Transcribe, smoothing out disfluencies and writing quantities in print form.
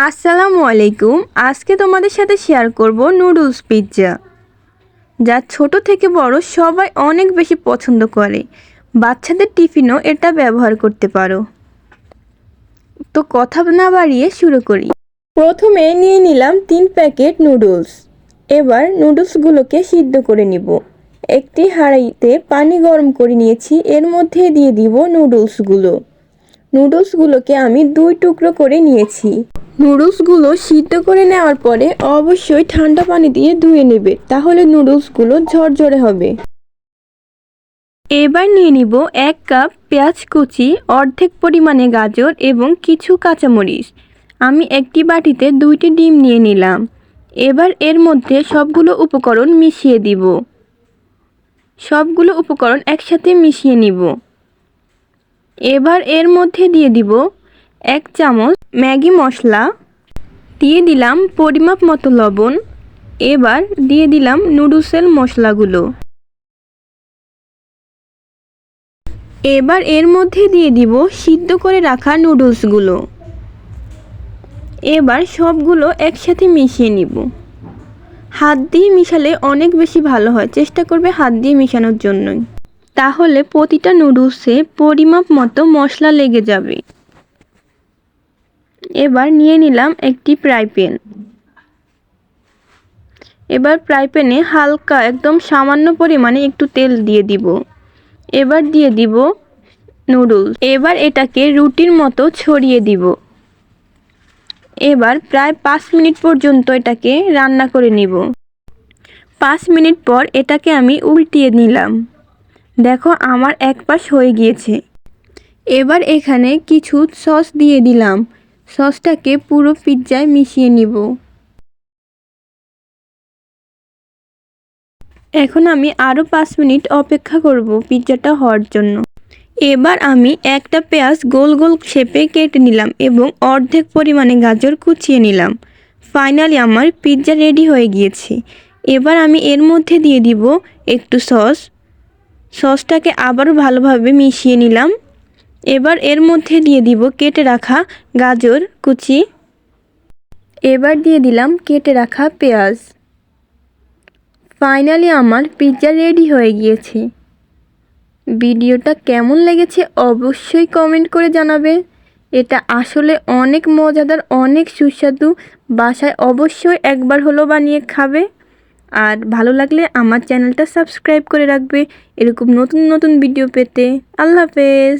আসসালামু আলাইকুম। আজকে তোমাদের সাথে শেয়ার করব নুডলস পিৎজা, যা ছোট থেকে বড় সবাই অনেক বেশি পছন্দ করে। বাচ্চাদের টিফিনও এটা ব্যবহার করতে পারো। তো কথা না বাড়িয়ে শুরু করি। প্রথমে নিয়ে নিলাম 3 প্যাকেট নুডলস। এবার নুডলসগুলোকে সিদ্ধ করে নিব। একটি হাঁড়িতে পানি গরম করে নিয়েছি, এর মধ্যে দিয়ে দিব নুডলসগুলোকে আমি 2 টুকরো করে নিয়েছি। নুডলসগুলো সিদ্ধ করে নেওয়ার পরে অবশ্যই ঠান্ডা পানি দিয়ে ধুয়ে নেবে, তাহলে নুডলসগুলো ঝরঝরে হবে। এবার নিয়ে নিব 1 কাপ পেঁয়াজ কুচি, অর্ধেক পরিমাণে গাজর এবং কিছু কাঁচামরিচ। আমি একটি বাটিতে 2টি ডিম নিয়ে নিলাম। এবার এর মধ্যে সবগুলো উপকরণ মিশিয়ে দিব। সবগুলো উপকরণ একসাথে মিশিয়ে নিব। এবার এর মধ্যে দিয়ে দিব 1 চামচ ম্যাগি মশলা, দিয়ে দিলাম পরিমাপ মতো লবণ। এবার দিয়ে দিলাম নুডলসের মশলাগুলো। এবার এর মধ্যে দিয়ে দিব সিদ্ধ করে রাখা নুডলসগুলো। এবার সবগুলো একসাথে মিশিয়ে নিব। হাত দিয়ে মিশালে অনেক বেশি ভালো হয়, চেষ্টা করবে হাত দিয়ে মিশানোর জন্যই, তাহলে প্রতিটা নুডলসে পরিমাপ মতো মশলা লেগে যাবে। এবার নিয়ে নিলাম একটি ফ্রাই প্যান। এবার ফ্রাই প্যানে হালকা একদম সামান্য পরিমাণে একটু তেল দিয়ে দিব। এবার দিয়ে দিব নুডলস। এবার এটাকে রুটির মতো ছড়িয়ে দিব। এবার প্রায় 5 মিনিট পর্যন্ত এটাকে রান্না করে নিব। 5 মিনিট পর এটাকে আমি উল্টিয়ে নিলাম। দেখো আমার এক পাশ হয়ে গিয়েছে। এবার এখানে কিছু সস দিয়ে দিলাম। সসটাকে পুরো পিৎজায় মিশিয়ে নিব। এখন আমি আরও 5 মিনিট অপেক্ষা করব পিৎজাটা হওয়ার জন্য। এবার আমি একটা পেঁয়াজ গোল গোল শেপে কেটে নিলাম এবং অর্ধেক পরিমাণে গাজর কুচিয়ে নিলাম। ফাইনালি আমার পিৎজা রেডি হয়ে গিয়েছে। এবার আমি এর মধ্যে দিয়ে দিব একটু সসটাকে আবারও ভালোভাবে মিশিয়ে নিলাম। এবার এর মধ্যে দিয়ে দিব কেটে রাখা গাজর কুচি। এবার দিয়ে দিলাম কেটে রাখা পেঁয়াজ। ফাইনালি আমার পিৎজা রেডি হয়ে গিয়েছে। ভিডিওটা কেমন লেগেছে অবশ্যই কমেন্ট করে জানাবে। এটা আসলে অনেক মজাদার, অনেক সুস্বাদু। বাসায় অবশ্যই একবার হলো বানিয়ে খাবে। আর ভালো লাগলে আমার চ্যানেলটা সাবস্ক্রাইব করে রাখবে এরকম নতুন নতুন ভিডিও পেতে। আল্লাহ হাফেজ।